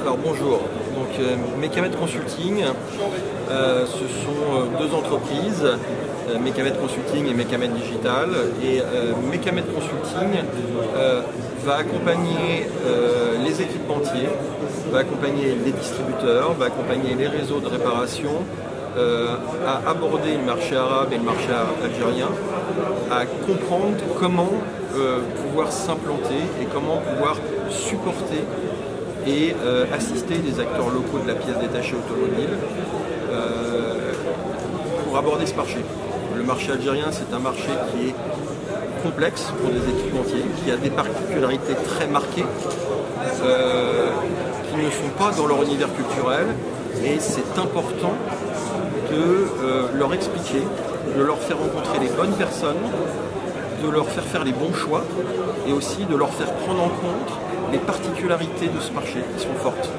Alors bonjour, donc Mecamed Consulting, ce sont deux entreprises, Mecamed Consulting et Mecamed Digital. Et Mecamed Consulting va accompagner les équipementiers, va accompagner les distributeurs, va accompagner les réseaux de réparation à aborder le marché arabe et le marché algérien, à comprendre comment pouvoir s'implanter et comment pouvoir supporter et assister des acteurs locaux de la pièce détachée automobile pour aborder ce marché. Le marché algérien, c'est un marché qui est complexe pour des équipementiers, qui a des particularités très marquées, qui ne sont pas dans leur univers culturel, et c'est important de leur expliquer, de leur faire rencontrer les bonnes personnes, de leur faire les bons choix, et aussi de leur faire prendre en compte les particularités de ce marché qui sont fortes.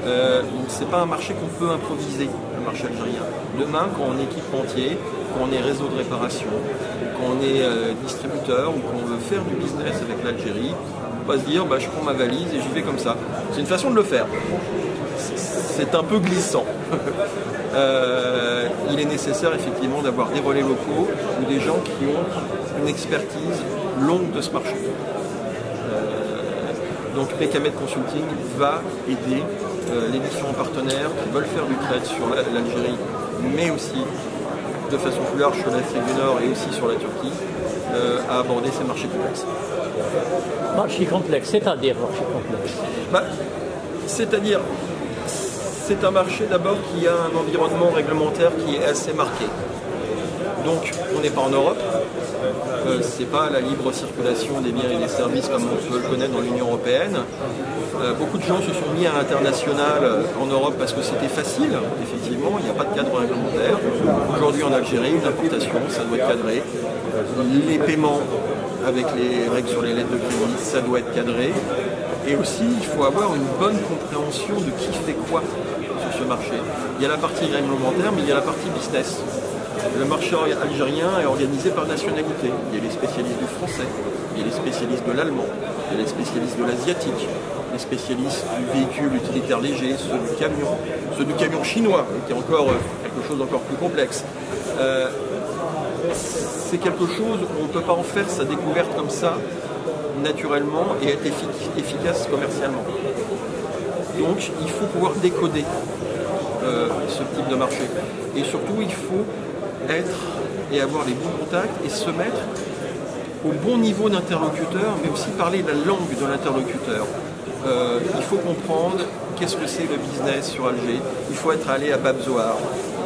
Ce n'est pas un marché qu'on peut improviser, le marché algérien. Demain, quand on est équipementier, quand on est réseau de réparation, quand on est distributeur ou qu'on veut faire du business avec l'Algérie, on va se dire je prends ma valise et j'y vais comme ça. C'est une façon de le faire. C'est un peu glissant. Il est nécessaire effectivement d'avoir des relais locaux ou des gens qui ont une expertise longue de ce marché. Donc Mecamed Consulting va aider les différents partenaires qui veulent faire du trade sur l'Algérie, mais aussi de façon plus large sur l'Afrique du Nord et aussi sur la Turquie, à aborder ces marchés complexes. Marché complexe, c'est-à-dire marché complexe C'est-à-dire, c'est un marché d'abord qui a un environnement réglementaire qui est assez marqué. Donc on n'est pas en Europe, c'est pas la libre circulation des biens et des services comme on peut le connaître dans l'Union européenne. Beaucoup de gens se sont mis à l'international en Europe parce que c'était facile, effectivement, il n'y a pas de cadre réglementaire. Aujourd'hui en Algérie, une importation, ça doit être cadré. Les paiements avec les règles sur les lettres de crédit, ça doit être cadré. Et aussi, il faut avoir une bonne compréhension de qui fait quoi sur ce marché. Il y a la partie réglementaire, mais il y a la partie business. Le marché algérien est organisé par nationalité. Il y a les spécialistes du français, il y a les spécialistes de l'allemand, il y a les spécialistes de l'asiatique, les spécialistes du véhicule utilitaire léger, ceux du camion chinois, qui est encore quelque chose d'encore plus complexe. C'est quelque chose où on ne peut pas en faire sa découverte comme ça, naturellement, et être efficace commercialement. Donc il faut pouvoir décoder ce type de marché. Et surtout, il faut être et avoir les bons contacts et se mettre au bon niveau d'interlocuteur, mais aussi parler la langue de l'interlocuteur. Il faut comprendre qu'est-ce que c'est le business sur Alger. Il faut être allé à Bab Zohar,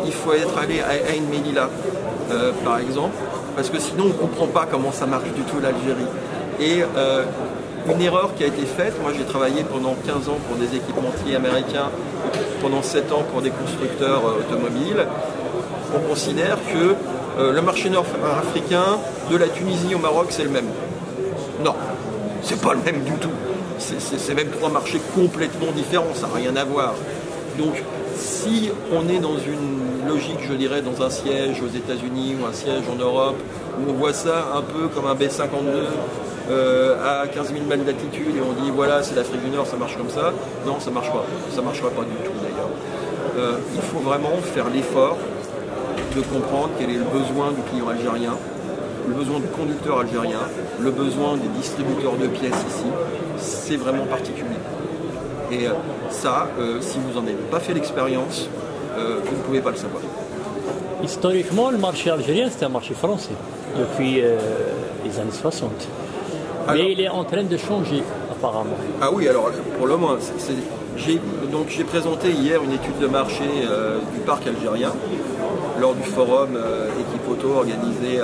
il faut être allé à Ain Melilla, par exemple, parce que sinon on ne comprend pas comment ça marche du tout l'Algérie. Et une erreur qui a été faite, moi j'ai travaillé pendant 15 ans pour des équipementiers américains, pendant 7 ans pour des constructeurs automobiles. On considère que le marché nord-africain, de la Tunisie au Maroc, c'est le même. Non, c'est pas le même du tout. C'est même trois marchés complètement différents, ça n'a rien à voir. Donc, si on est dans une logique, je dirais, dans un siège aux États-Unis ou un siège en Europe, où on voit ça un peu comme un B-52 à 15 000 mètres d'altitude et on dit voilà, c'est l'Afrique du Nord, ça marche comme ça. Non, ça ne marche pas. Ça ne marchera pas du tout d'ailleurs. Il faut vraiment faire l'effort de comprendre quel est le besoin du client algérien, le besoin du conducteur algérien, le besoin des distributeurs de pièces ici. C'est vraiment particulier. Et ça, si vous n'en avez pas fait l'expérience, vous ne pouvez pas le savoir. Historiquement, le marché algérien, c'est un marché français depuis les années 60. Alors, mais il est en train de changer, apparemment. Ah oui, alors pour le moins, j'ai présenté hier une étude de marché du parc algérien lors du forum Equipoto organisé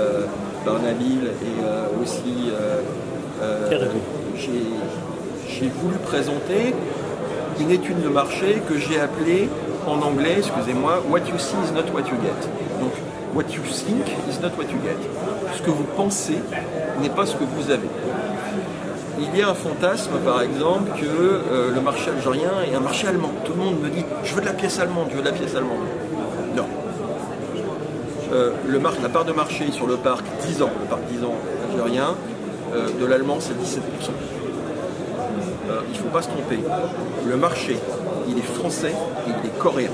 par Nabil et aussi j'ai voulu présenter une étude de marché que j'ai appelée en anglais, excusez-moi, What you see is not what you get. Donc, what you think is not what you get. Ce que vous pensez n'est pas ce que vous avez. Il y a un fantasme, par exemple, que le marché algérien est un marché allemand. Tout le monde me dit « je veux de la pièce allemande, je veux de la pièce allemande ». Non. La part de marché sur le parc 10 ans, algérien, de l'allemand c'est 17%. il ne faut pas se tromper. Le marché, il est français et il est coréen.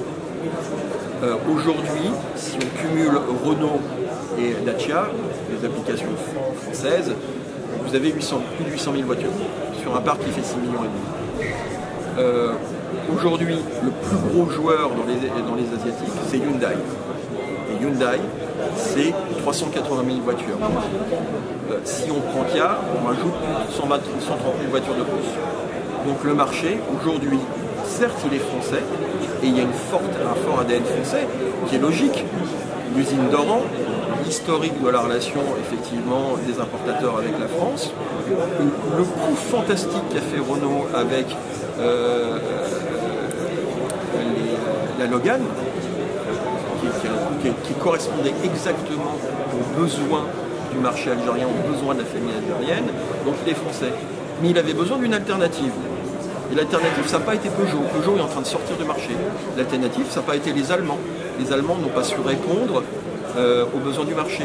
Aujourd'hui, si on cumule Renault et Dacia, les applications françaises, vous avez plus de 800 000 voitures sur un parc qui fait 6,5 millions. Aujourd'hui, le plus gros joueur dans les Asiatiques, c'est Hyundai. Et Hyundai, c'est 380 000 voitures. Si on prend Kia, on rajoute plus de 130 000 voitures de plus. Donc le marché, aujourd'hui, certes, il est français, et il y a un fort ADN français, qui est logique. L'usine d'Oran, l'historique de la relation, effectivement, des importateurs avec la France, le coup fantastique qu'a fait Renault avec la Logan, qui correspondait exactement aux besoins du marché algérien, aux besoins de la famille algérienne, donc il est français. Mais il avait besoin d'une alternative. Et l'alternative, ça n'a pas été Peugeot. Peugeot est en train de sortir du marché. L'alternative, ça n'a pas été les Allemands. Les Allemands n'ont pas su répondre aux besoins du marché,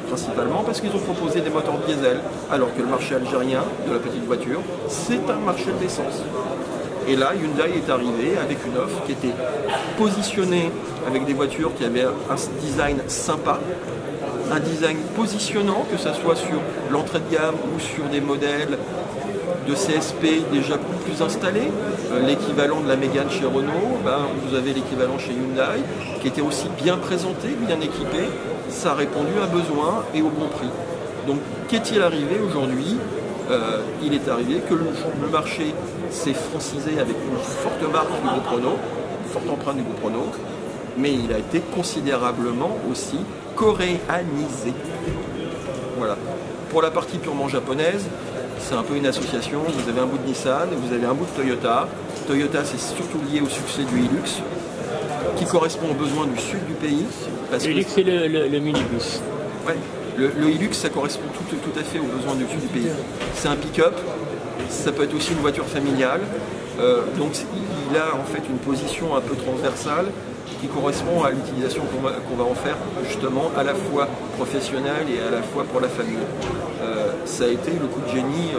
principalement parce qu'ils ont proposé des moteurs diesel, alors que le marché algérien de la petite voiture, c'est un marché de l'essence. Et là, Hyundai est arrivé avec une offre qui était positionnée avec des voitures qui avaient un design sympa, un design positionnant, que ce soit sur l'entrée de gamme ou sur des modèles de CSP déjà plus installés. L'équivalent de la Mégane chez Renault, vous avez l'équivalent chez Hyundai, qui était aussi bien présenté, bien équipé. Ça a répondu à un besoin et au bon prix. Donc, qu'est-il arrivé aujourd'hui? Il est arrivé que le marché s'est francisé avec une forte marque du groupe Renault, une forte empreinte du groupe Renault, mais il a été considérablement aussi coréanisé. Voilà. Pour la partie purement japonaise, c'est un peu une association. Vous avez un bout de Nissan, vous avez un bout de Toyota. Toyota, c'est surtout lié au succès du Hilux, qui correspond aux besoins du sud du pays. Le Hilux, c'est le minibus. Ouais. Le Hilux, ça correspond tout à fait aux besoins du sud du pays. C'est un pick-up, ça peut être aussi une voiture familiale. Donc il a en fait une position un peu transversale qui correspond à l'utilisation qu'on va en faire justement à la fois professionnelle et à la fois pour la famille. Ça a été le coup de génie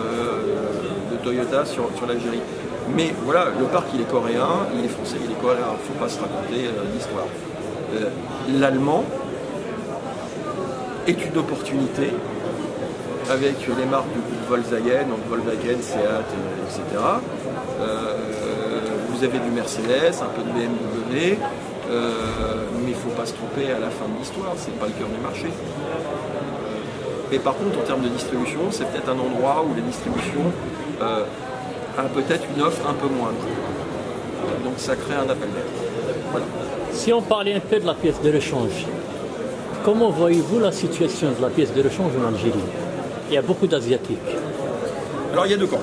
de Toyota sur l'Algérie. Mais voilà, le parc il est coréen, il est français, il est coréen, il ne faut pas se raconter l'histoire. L'allemand est une opportunité avec les marques du groupe Volkswagen, donc Volkswagen, Seat, etc. Vous avez du Mercedes, un peu de BMW, mais il ne faut pas se tromper à la fin de l'histoire, c'est pas le cœur du marché. Et par contre, en termes de distribution, c'est peut-être un endroit où la distribution a peut-être une offre un peu moindre. Donc ça crée un appel d'air. Voilà. Si on parlait un peu de la pièce de rechange, comment voyez-vous la situation de la pièce de rechange en Algérie? Il y a beaucoup d'Asiatiques. Alors il y a deux camps,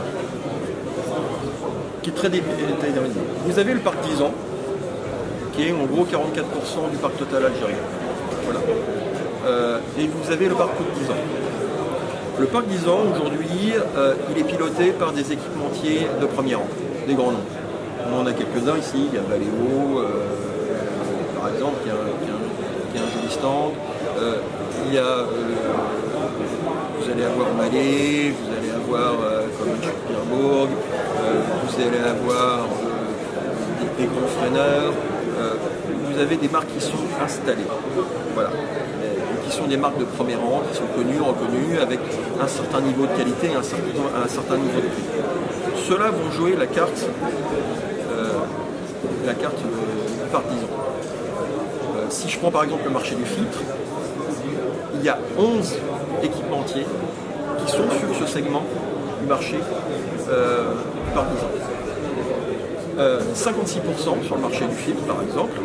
qui est très déterminé. Vous avez le parc 10 ans, qui est en gros 44% du parc total algérien. Voilà. Et vous avez le parc plus de 10 ans. Le parc 10 ans, aujourd'hui, il est piloté par des équipementiers de premier rang, des grands noms. On en a quelques-uns ici, il y a Valeo, par exemple, qui a un joli stand. Il y a, vous allez avoir Mallet, vous allez avoir comme Pierrebourg, vous allez avoir des grands freineurs. Vous avez des marques qui sont installées. Voilà. Qui sont des marques de premier rang, qui sont connues, reconnues, avec un certain niveau de qualité et un certain niveau de prix. Ceux-là vont jouer la carte par 10 ans. Si je prends par exemple le marché du filtre, il y a 11 équipementiers qui sont sur ce segment du marché par 10 ans. 56% sur le marché du filtre par exemple.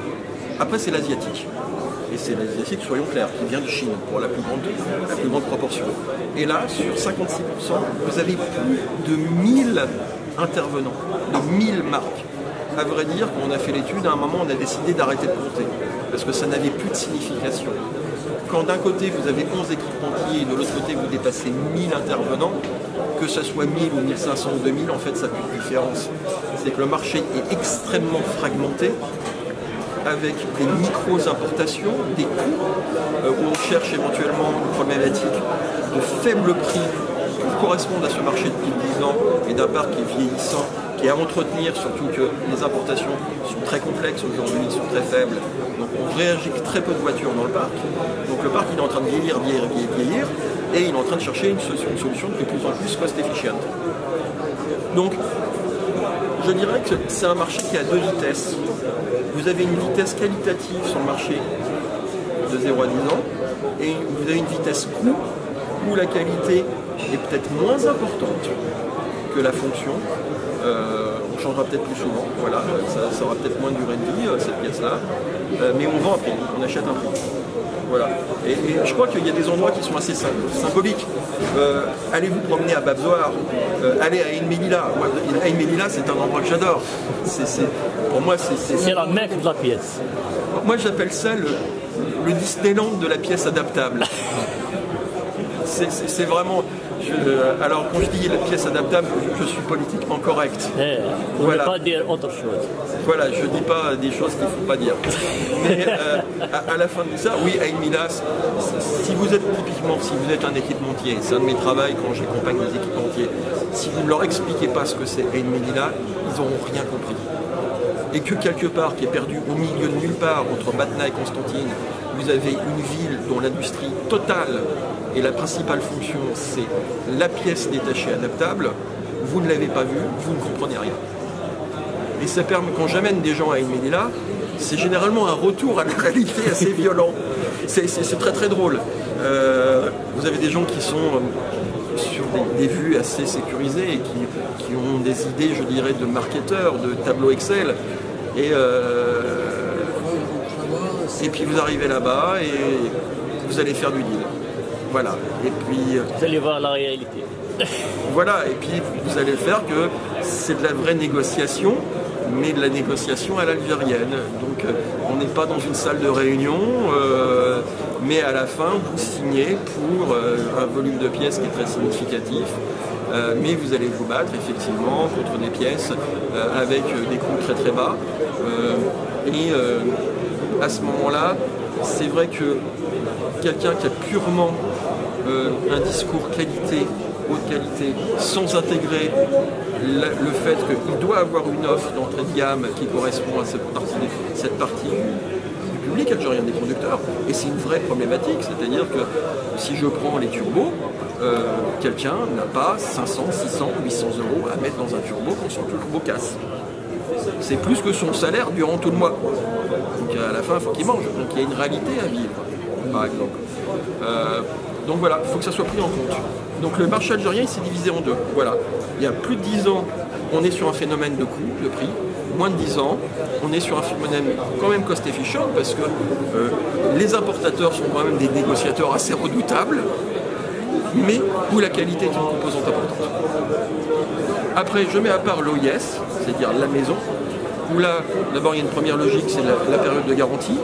Après c'est l'asiatique. Et c'est l'asiatique, soyons clairs, qui vient de Chine pour la plus grande proportion. Et là, sur 56%, vous avez plus de 1000 intervenants, de 1000 marques. À vrai dire, quand on a fait l'étude, à un moment, on a décidé d'arrêter de compter, parce que ça n'avait plus de signification. Quand d'un côté, vous avez 11 équipementiers et de l'autre côté, vous dépassez 1000 intervenants, que ce soit 1000 ou 1500 ou 2000, en fait, ça n'a plus de différence. C'est que le marché est extrêmement fragmenté, avec des micro-importations, des coûts, où on cherche éventuellement une problématique de faible prix pour correspondent à ce marché depuis 10 ans et d'un parc qui est vieillissant, qui est à entretenir, surtout que les importations sont très complexes aujourd'hui, sont très faibles. Donc on réagit très peu de voitures dans le parc. Donc le parc il est en train de vieillir, et il est en train de chercher une solution de plus en plus cost efficient. Donc je dirais que c'est un marché qui a deux vitesses. Vous avez une vitesse qualitative sur le marché de 0 à 10 ans, et vous avez une vitesse coût où la qualité est peut-être moins importante que la fonction. On changera peut-être plus souvent, voilà, ça aura peut-être moins de durée de vie, cette pièce-là, mais on vend un prix, on achète un prix. Voilà. Et je crois qu'il y a des endroits qui sont assez symboliques. Allez vous promener à Babzoar, allez à Ain Melilla. Ain Melilla, c'est un endroit que j'adore. Pour moi, c'est la mecque de la pièce. Moi, j'appelle ça le Disneyland de la pièce adaptable. C'est vraiment... alors quand je dis la pièce adaptable, je suis politiquement correct. Vous ne pas dire autre chose. Voilà, je ne dis pas des choses qu'il ne faut pas dire. Mais à la fin de ça, oui, Ain Melilla, si vous êtes un équipementier, c'est un de mes travaux quand j'accompagne des équipementiers, si vous ne leur expliquez pas ce que c'est Ain Melilla, ils n'auront rien compris. Et que quelque part, qui est perdu au milieu de nulle part, entre Batna et Constantine, vous avez une ville dont l'industrie totale et la principale fonction, c'est la pièce détachée adaptable, vous ne l'avez pas vu, vous ne comprenez rien. Et ça permet, quand j'amène des gens à Ain Melilla, c'est généralement un retour à la réalité assez violent. C'est très très drôle. Vous avez des gens qui sont sur des vues assez sécurisées et qui ont des idées, je dirais, de marketeurs, de tableaux Excel. Et puis vous arrivez là-bas et vous allez faire du deal. Voilà. Et puis vous allez voir la réalité. Voilà. Et puis vous allez faire que c'est de la vraie négociation, mais de la négociation à l'algérienne. Donc on n'est pas dans une salle de réunion, mais à la fin vous signez pour un volume de pièces qui est très significatif. Mais vous allez vous battre effectivement contre des pièces avec des coûts très très bas. À ce moment-là, c'est vrai que quelqu'un qui a purement un discours qualité, haute qualité, sans intégrer le fait qu'il doit avoir une offre d'entrée de gamme qui correspond à cette partie du public algérien, des producteurs. Et c'est une vraie problématique, c'est-à-dire que si je prends les turbos, quelqu'un n'a pas 500, 600, 800 euros à mettre dans un turbo quand son turbo casse. C'est plus que son salaire durant tout le mois. Donc à la fin, il faut qu'il mange. Donc il y a une réalité à vivre, par exemple. Donc voilà, il faut que ça soit pris en compte. Donc le marché algérien, il s'est divisé en deux. Voilà. Il y a plus de 10 ans, on est sur un phénomène de coût, de prix. Moins de 10 ans, on est sur un phénomène quand même cost efficient parce que les importateurs sont quand même des négociateurs assez redoutables, mais où la qualité est une composante importante. Après, je mets à part l'OIS, c'est-à-dire la maison, où là, d'abord, il y a une première logique, c'est la période de garantie,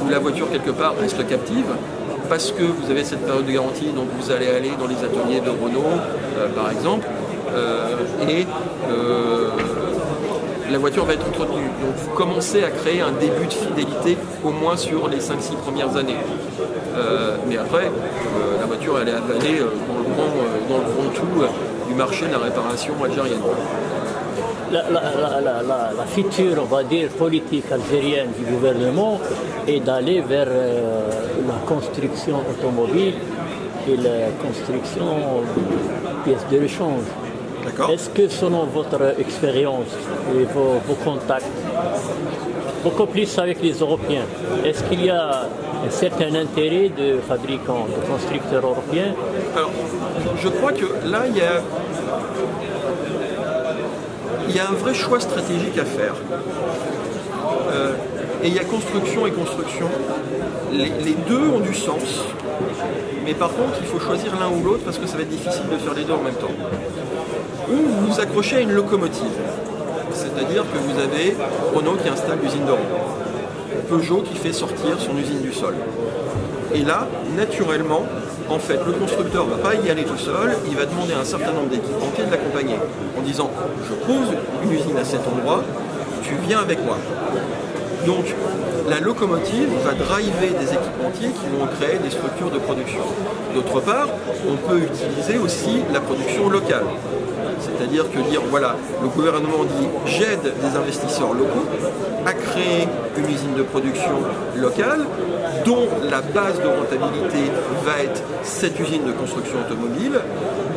où la voiture, quelque part, reste captive, parce que vous avez cette période de garantie, donc vous allez aller dans les ateliers de Renault, par exemple, la voiture va être entretenue. Donc vous commencez à créer un début de fidélité, au moins sur les 5-6 premières années. Mais après, la voiture, elle est avalée dans le grand tout du marché de la réparation algérienne. La future, on va dire, politique algérienne du gouvernement est d'aller vers la construction automobile et la construction de pièces de rechange. Est-ce que selon votre expérience et vos contacts, beaucoup plus avec les Européens, est-ce qu'il y a un certain intérêt de fabricants, de constructeurs européens? Alors, je crois que là, il y a un vrai choix stratégique à faire. Et il y a construction et construction. Les deux ont du sens. Mais par contre, il faut choisir l'un ou l'autre parce que ça va être difficile de faire les deux en même temps. Ou vous vous accrochez à une locomotive. C'est-à-dire que vous avez Renault qui installe l'usine de Renault. Peugeot qui fait sortir son usine du sol. Et là, naturellement, en fait, le constructeur ne va pas y aller tout seul, il va demander à un certain nombre d'équipementiers de l'accompagner en disant « Je pose une usine à cet endroit, tu viens avec moi ». Donc la locomotive va driver des équipementiers qui vont créer des structures de production. D'autre part, on peut utiliser aussi la production locale. C'est-à-dire que dire, voilà, le gouvernement dit j'aide des investisseurs locaux à créer une usine de production locale dont la base de rentabilité va être cette usine de construction automobile,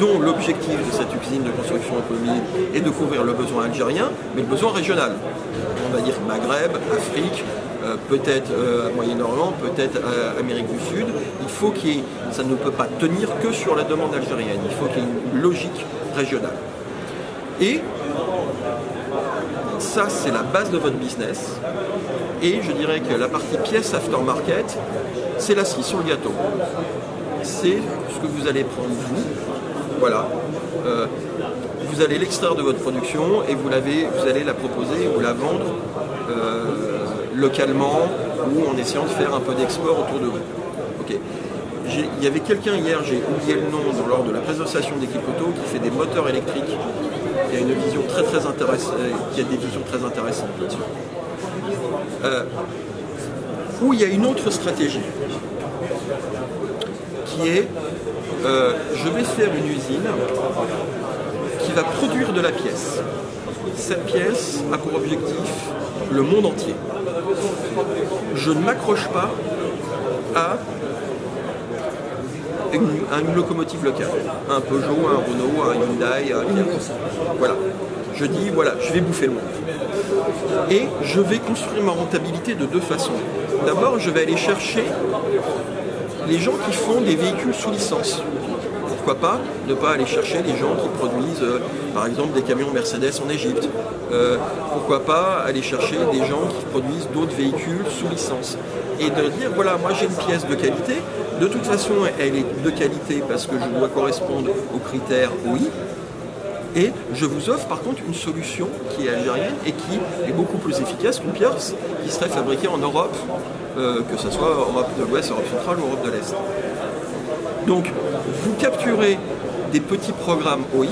dont l'objectif de cette usine de construction automobile est de couvrir le besoin algérien, mais le besoin régional. On va dire Maghreb, Afrique, peut-être Moyen-Orient, peut-être Amérique du Sud. Il faut ça ne peut pas tenir que sur la demande algérienne. Il faut qu'il y ait une logique régionale. Et ça, c'est la base de votre business. Et je dirais que la partie pièce aftermarket, c'est la cerise sur le gâteau. C'est ce que vous allez prendre vous. Voilà. Vous allez l'extraire de votre production et vous allez la proposer ou la vendre localement ou en essayant de faire un peu d'export autour de vous. Okay. Il y avait quelqu'un hier, j'ai oublié le nom, lors de la présentation d'Équipe Auto, qui fait des moteurs électriques. Il y a une vision très intéressante, qui a des visions très intéressantes là-dessus. Où il y a une autre stratégie qui est je vais faire une usine qui va produire de la pièce. Cette pièce a pour objectif le monde entier. Je ne m'accroche pas à une locomotive locale, un Peugeot, un Renault, un Hyundai, un Kia. Voilà. Je dis, voilà, je vais bouffer le monde. Et je vais construire ma rentabilité de deux façons. D'abord, je vais aller chercher les gens qui font des véhicules sous licence. Pourquoi pas ne pas aller chercher les gens qui produisent, par exemple, des camions Mercedes en Égypte. Pourquoi pas aller chercher des gens qui produisent d'autres véhicules sous licence. Et de dire, voilà, moi j'ai une pièce de qualité. De toute façon, elle est de qualité parce que je dois correspondre aux critères OI. Et je vous offre par contre une solution qui est algérienne et qui est beaucoup plus efficace qu'une pièce qui serait fabriquée en Europe, que ce soit Europe de l'Ouest, Europe centrale ou Europe de l'Est. Donc, vous capturez des petits programmes OI,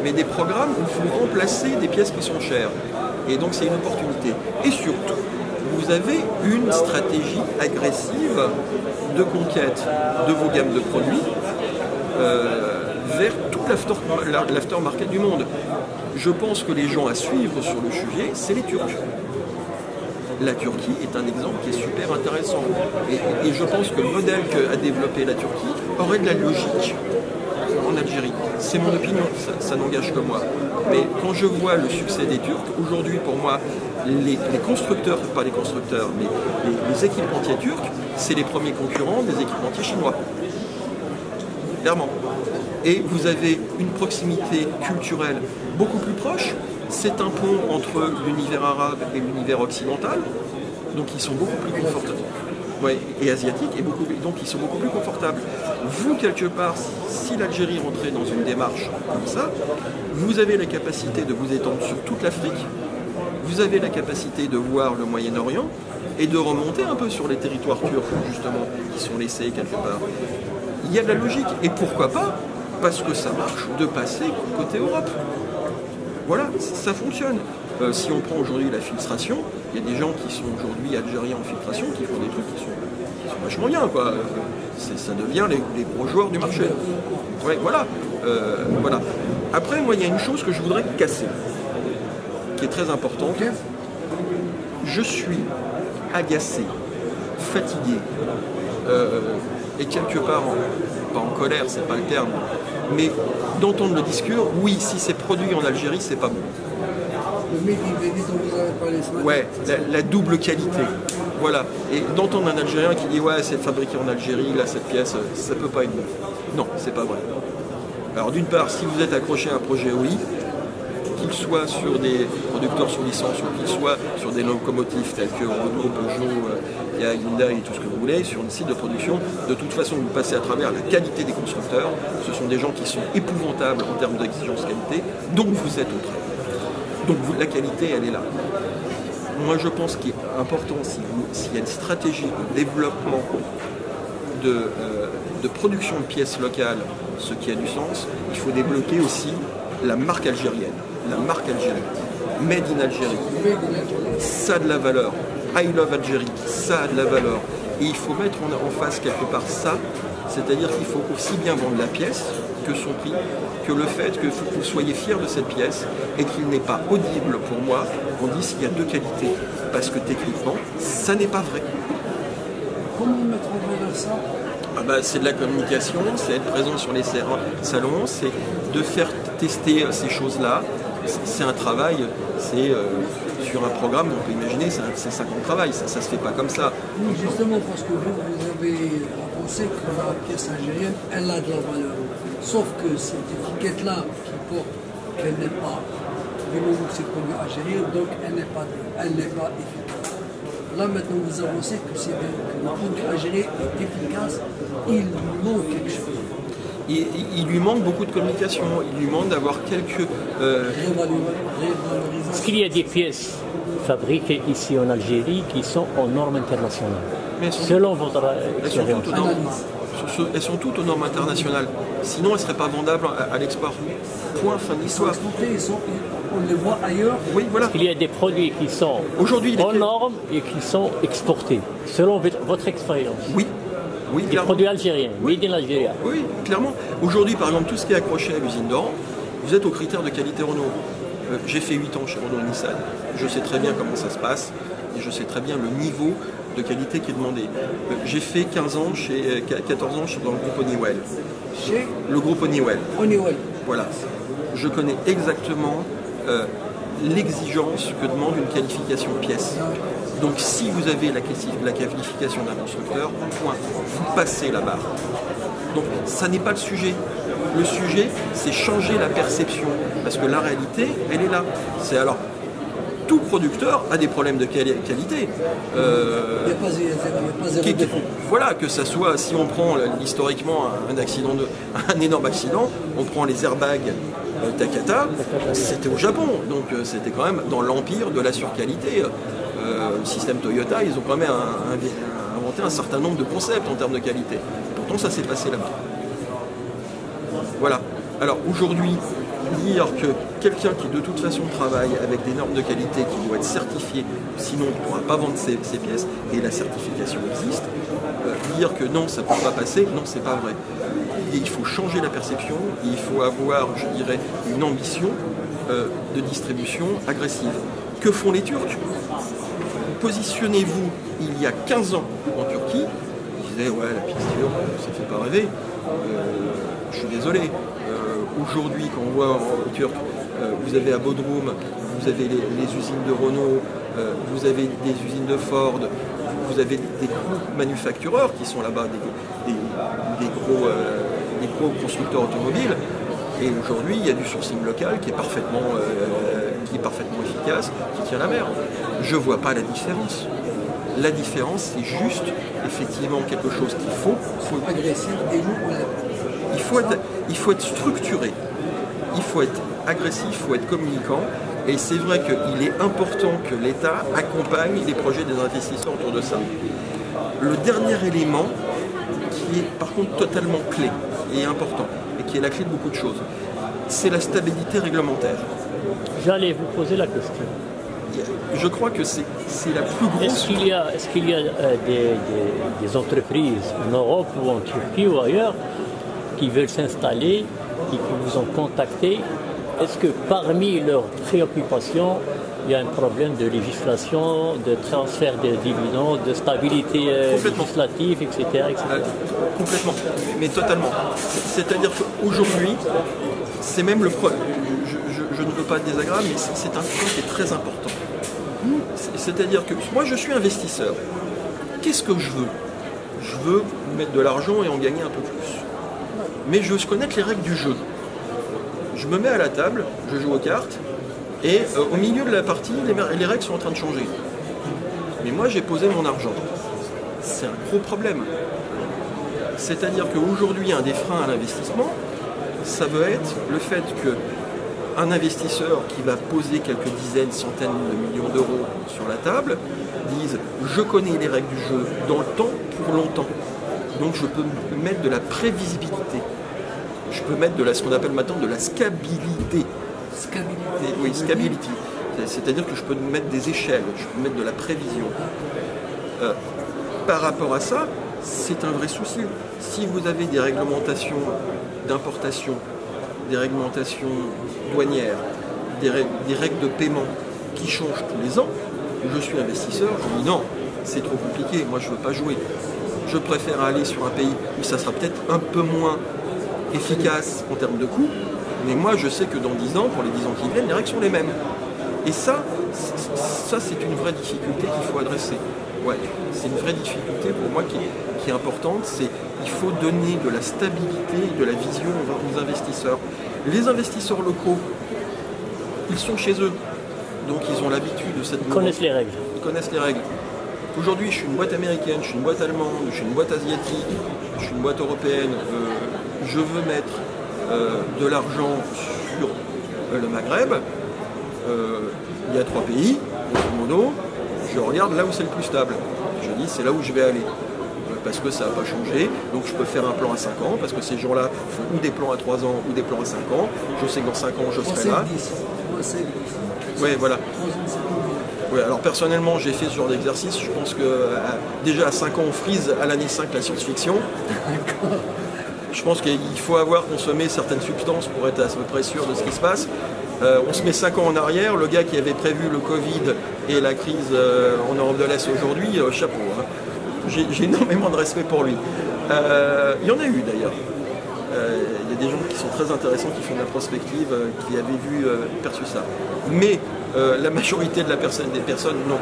mais des programmes où vous remplacez des pièces qui sont chères. Et donc, c'est une opportunité. Et surtout, vous avez une stratégie agressive de conquête de vos gammes de produits vers tout l'aftermarket du monde. Je pense que les gens à suivre sur le sujet, c'est les Turcs. La Turquie est un exemple qui est super intéressant. Et je pense que le modèle qu'a développé la Turquie aurait de la logique en Algérie. C'est mon opinion, ça n'engage que moi. Mais quand je vois le succès des Turcs, aujourd'hui pour moi, les constructeurs, pas les constructeurs, mais les équipementiers turcs, c'est les premiers concurrents des équipementiers chinois. Clairement. Et vous avez une proximité culturelle beaucoup plus proche. C'est un pont entre l'univers arabe et l'univers occidental. Donc ils sont beaucoup plus confortables. Ouais, et asiatiques, donc ils sont beaucoup plus confortables. Vous, quelque part, si l'Algérie rentrait dans une démarche comme ça, vous avez la capacité de vous étendre sur toute l'Afrique. Vous avez la capacité de voir le Moyen-Orient et de remonter un peu sur les territoires turcs, justement, qui sont laissés quelque part. Il y a de la logique. Et pourquoi pas, parce que ça marche, de passer côté Europe. Voilà, ça fonctionne. Si on prend aujourd'hui la filtration, il y a des gens qui sont aujourd'hui algériens en filtration qui font des trucs qui sont vachement bien, quoi. Ça devient les gros joueurs du marché. Ouais, voilà. Voilà. Après, moi, il y a une chose que je voudrais casser, qui est très importante. Je suis agacé, fatigué, et quelque part, pas en colère, c'est pas le terme, mais d'entendre le discours, oui, si c'est produit en Algérie, c'est pas bon. Ouais, la double qualité. Voilà. Et d'entendre un Algérien qui dit ouais, c'est fabriqué en Algérie, là, cette pièce, ça peut pas être bon. Non, c'est pas vrai. Alors d'une part, si vous êtes accroché à un projet OI, qu'il soit sur des producteurs sous licence ou qu'il soit sur des locomotives telles que Renault, Peugeot, Hyundai et tout ce que vous voulez, sur un site de production, de toute façon vous passez à travers la qualité des constructeurs. Ce sont des gens qui sont épouvantables en termes d'exigence qualité, donc vous êtes au trait. Donc la qualité, elle est là. Moi je pense qu'il est important, s'il y a une stratégie de développement de production de pièces locales, ce qui a du sens, il faut débloquer aussi la marque algérienne. La marque Algérie, made in Algérie, ça a de la valeur. I love Algérie, ça a de la valeur. Et il faut mettre en face quelque part ça, c'est-à-dire qu'il faut aussi bien vendre la pièce que son prix, que le fait que vous soyez fier de cette pièce et qu'il n'est pas audible pour moi qu'on dise qu'il y a deux qualités. Parce que techniquement, ça n'est pas vrai. Comment mettre en valeur ça? C'est de la communication, c'est être présent sur les salons, c'est de faire tester ces choses-là. C'est un travail, c'est sur un programme, on peut imaginer, c'est 5 ans de travail, ça se fait pas comme ça. Oui, justement, parce que vous avez pensé que la pièce algérienne, elle a de la valeur. Sauf que cette étiquette-là qui porte qu'elle n'est pas, du moment que c'est produit algérien, donc elle n'est pas efficace. Là maintenant vous avancez que c'est le produit algérien est efficace, il lui manque quelque chose. Il lui manque beaucoup de communication, il lui manque d'avoir quelques... Est-ce qu'il y a des pièces fabriquées ici en Algérie qui sont aux normes internationales? Selon votre expérience. Elles sont toutes aux normes internationales. Sinon, elles ne seraient pas vendables à l'export. Point, fin de l'histoire. On les voit ailleurs. Oui, voilà. Il y a des produits qui sont aux normes et qui sont exportés, selon votre expérience. Oui. Oui, des produits algériens, made in Algeria. Oui, clairement. Aujourd'hui, par exemple, tout ce qui est accroché à l'usine d'Oran, vous êtes aux critères de qualité Renault. J'ai fait 8 ans chez Renault Nissan. Je sais très bien comment ça se passe et je sais très bien le niveau de qualité qui est demandé. J'ai fait 14 ans dans le groupe Honeywell. Chez le groupe Honeywell. Honeywell. Voilà. Je connais exactement l'exigence que demande une qualification pièce. Donc si vous avez la qualification d'un constructeur, point, vous passez la barre. Donc ça n'est pas le sujet. Le sujet, c'est changer la perception. Parce que la réalité, elle est là. C'est alors, tout producteur a des problèmes de qualité. Il n'y a pas zéro défaut. Voilà, que ça soit, si on prend historiquement un énorme accident, on prend les airbags Takata, c'était au Japon. Donc c'était quand même dans l'empire de la surqualité. Le système Toyota, ils ont quand même inventé un certain nombre de concepts en termes de qualité. Pourtant, ça s'est passé là-bas. Voilà. Alors aujourd'hui, dire que quelqu'un qui de toute façon travaille avec des normes de qualité qui doit être certifié, sinon il ne pourra pas vendre ses pièces, et la certification existe, dire que non, ça ne peut pas passer, non, c'est pas vrai. Et il faut changer la perception, il faut avoir, je dirais, une ambition de distribution agressive. Que font les Turcs? Positionnez-vous il y a 15 ans en Turquie, ils disaient ouais, la pièce turque, ça ne fait pas rêver. Je suis désolé. Aujourd'hui, quand on voit en Turc, vous avez à Bodrum, vous avez les usines de Renault, vous avez des usines de Ford, vous avez des gros manufactureurs qui sont là-bas, des gros constructeurs automobiles. Et aujourd'hui, il y a du sourcing local qui est parfaitement efficace, qui tient la mer. Je ne vois pas la différence. La différence, c'est juste, effectivement, quelque chose qu'il faut. Agressif et nous, il faut être structuré, il faut être agressif, il faut être communicant. Et c'est vrai qu'il est important que l'État accompagne les projets des investisseurs autour de ça. Le dernier élément, qui est par contre totalement clé et important, et qui est la clé de beaucoup de choses, c'est la stabilité réglementaire. J'allais vous poser la question. Je crois que c'est la plus grosse... Est-ce qu'il y a des entreprises en Europe ou en Turquie ou ailleurs qui veulent s'installer et qui vous ont contacté? Est-ce que parmi leurs préoccupations, il y a un problème de législation, de transfert de dividendes, de stabilité législative, etc. Complètement, mais totalement. C'est-à-dire qu'aujourd'hui, c'est même le problème. Je ne veux pas être désagréable, mais c'est un point qui est très important. C'est-à-dire que moi, je suis investisseur. Qu'est-ce que je veux? Je veux mettre de l'argent et en gagner un peu plus. Mais je veux connaître les règles du jeu. Je me mets à la table, je joue aux cartes, et au milieu de la partie, les règles sont en train de changer. Mais moi, j'ai posé mon argent. C'est un gros problème. C'est-à-dire qu'aujourd'hui, un des freins à l'investissement, ça veut être le fait qu'un investisseur qui va poser quelques dizaines, centaines de millions d'euros sur la table dise « je connais les règles du jeu dans le temps pour longtemps, donc je peux mettre de la prévisibilité ». Je peux mettre ce qu'on appelle maintenant de la scalabilité. Oui, scalability. C'est-à-dire que je peux mettre des échelles, je peux mettre de la prévision. Par rapport à ça, c'est un vrai souci. Si vous avez des réglementations d'importation, des réglementations douanières, des règles de paiement qui changent tous les ans, je suis investisseur, je dis non, c'est trop compliqué, moi je ne veux pas jouer. Je préfère aller sur un pays où ça sera peut-être un peu moins efficace en termes de coûts, mais moi je sais que dans 10 ans, pour les 10 ans qui viennent, les règles sont les mêmes. Et ça c'est une vraie difficulté qu'il faut adresser. Ouais, c'est une vraie difficulté pour moi qui est importante, c'est qu'il faut donner de la stabilité et de la vision aux investisseurs. Les investisseurs locaux, ils sont chez eux, donc ils ont l'habitude de cette... Ils connaissent les règles. Ils connaissent les règles. Aujourd'hui, je suis une boîte américaine, je suis une boîte allemande, je suis une boîte asiatique, je suis une boîte européenne, je veux mettre de l'argent sur le Maghreb, il y a 3 pays, grosso modo, je regarde là où c'est le plus stable. Je dis c'est là où je vais aller. Parce que ça n'a pas changé, donc je peux faire un plan à 5 ans, parce que ces gens-là font ou des plans à 3 ans ou des plans à 5 ans. Je sais que dans 5 ans je serai là. Oui, voilà. Ouais, alors personnellement j'ai fait ce genre d'exercice, je pense que déjà à 5 ans on frise à l'année 5 la science-fiction. Je pense qu'il faut avoir consommé certaines substances pour être à peu près sûr de ce qui se passe. On se met 5 ans en arrière, le gars qui avait prévu le Covid et la crise en Europe de l'Est aujourd'hui, chapeau. Hein. J'ai énormément de respect pour lui. Il y en a eu d'ailleurs. Il y a des gens qui sont très intéressants, qui font de la prospective, qui avaient perçu ça. Mais la majorité des personnes, non.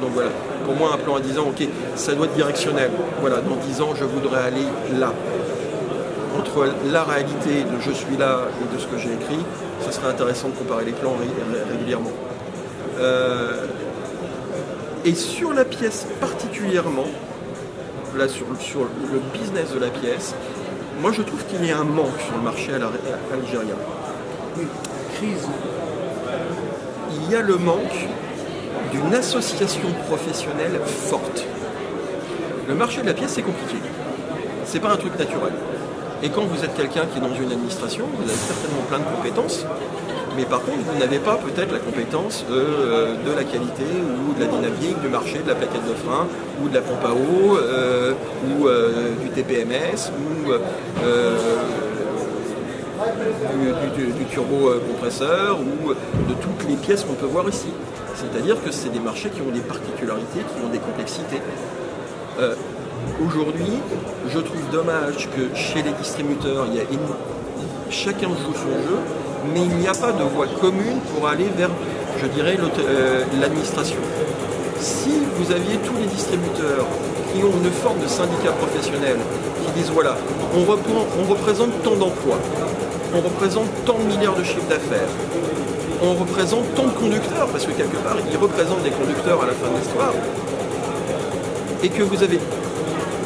Donc voilà, pour moi un plan à 10 ans, ok, ça doit être directionnel. Voilà, dans 10 ans je voudrais aller là. Entre la réalité de je suis là et de ce que j'ai écrit, ce serait intéressant de comparer les plans régulièrement. Et sur la pièce particulièrement, là sur le business de la pièce, moi je trouve qu'il y a un manque sur le marché algérien. Oui, crise. Il y a le manque d'une association professionnelle forte. Le marché de la pièce c'est compliqué. C'est pas un truc naturel. Et quand vous êtes quelqu'un qui est dans une administration, vous avez certainement plein de compétences, mais par contre, vous n'avez pas peut-être la compétence de la qualité ou de la dynamique du marché, de la plaquette de frein, ou de la pompe à eau, ou du TPMS, ou du turbo-compresseur, ou de toutes les pièces qu'on peut voir ici. C'est-à-dire que c'est des marchés qui ont des particularités, qui ont des complexités. Aujourd'hui, je trouve dommage que chez les distributeurs, chacun joue son jeu, mais il n'y a pas de voie commune pour aller vers, je dirais, l'administration. Si vous aviez tous les distributeurs qui ont une forme de syndicat professionnel, qui disent voilà, on représente tant d'emplois, on représente tant de milliards de chiffre d'affaires, on représente tant de conducteurs, parce que quelque part, ils représentent des conducteurs à la fin de l'histoire, et que vous avez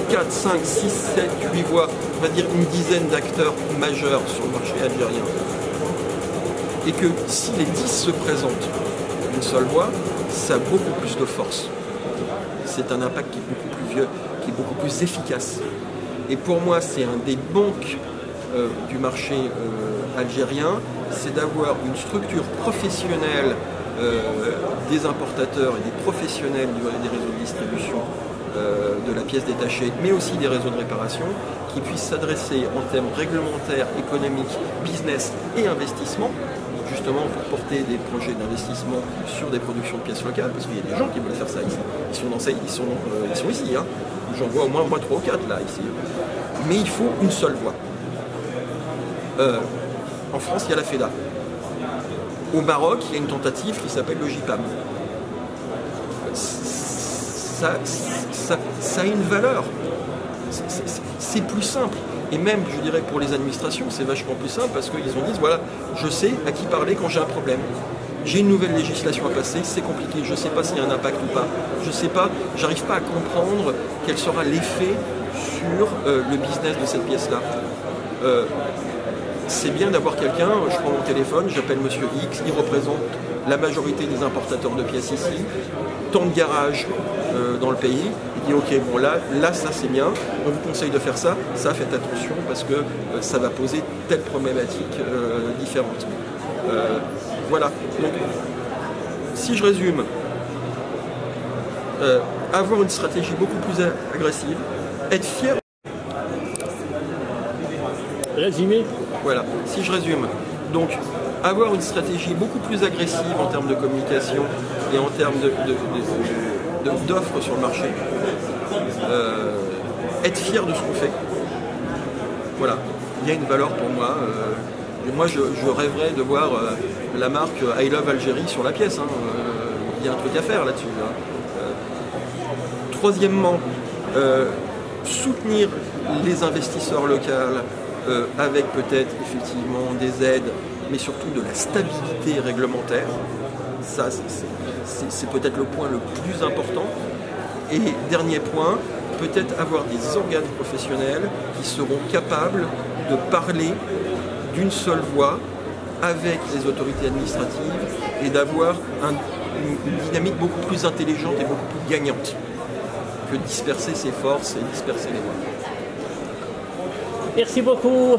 4, 5, 6, 7, 8 voix, on va dire une dizaine d'acteurs majeurs sur le marché algérien, et que si les 10 se présentent d'une seule voix, ça a beaucoup plus de force. C'est un impact qui est beaucoup plus vieux, qui est beaucoup plus efficace. Et pour moi, c'est un des manques du marché algérien, c'est d'avoir une structure professionnelle des importateurs et des professionnels des réseaux de distribution de la pièce détachée, mais aussi des réseaux de réparation, qui puissent s'adresser en termes réglementaires, économiques, business et investissement, justement pour porter des projets d'investissement sur des productions de pièces locales, parce qu'il y a des gens qui veulent faire ça ici. Ils sont ici, hein. J'en vois au moins 3 ou 4 là, ici. Mais il faut une seule voie. En France, il y a la FEDA. Au Maroc, il y a une tentative qui s'appelle le JPAM. Ça a une valeur. C'est plus simple. Et même, je dirais, pour les administrations, c'est vachement plus simple parce qu'ils ont dit, voilà, je sais à qui parler quand j'ai un problème. J'ai une nouvelle législation à passer, c'est compliqué, je ne sais pas s'il y a un impact ou pas. Je ne sais pas, j'arrive pas à comprendre quel sera l'effet sur le business de cette pièce-là. C'est bien d'avoir quelqu'un, je prends mon téléphone, j'appelle Monsieur X, il représente la majorité des importateurs de pièces ici, tant de garages dans le pays, il dit ok, bon là ça c'est bien, on vous conseille de faire ça, faites attention parce que ça va poser telle problématique différente. Voilà, donc si je résume, avoir une stratégie beaucoup plus agressive, être fier. Résumé. Voilà, si je résume, donc avoir une stratégie beaucoup plus agressive en termes de communication et en termes d'offres sur le marché, être fier de ce qu'on fait. Voilà, il y a une valeur pour moi. Moi, je rêverais de voir la marque I Love Algérie sur la pièce. Hein. Il y a un truc à faire là-dessus. Hein. Troisièmement, soutenir les investisseurs locaux avec peut-être effectivement des aides, mais surtout de la stabilité réglementaire. Ça, c'est peut-être le point le plus important. Et dernier point, peut-être avoir des organes professionnels qui seront capables de parler d'une seule voix avec les autorités administratives et d'avoir une dynamique beaucoup plus intelligente et beaucoup plus gagnante que disperser ses forces et disperser les voix. Merci beaucoup.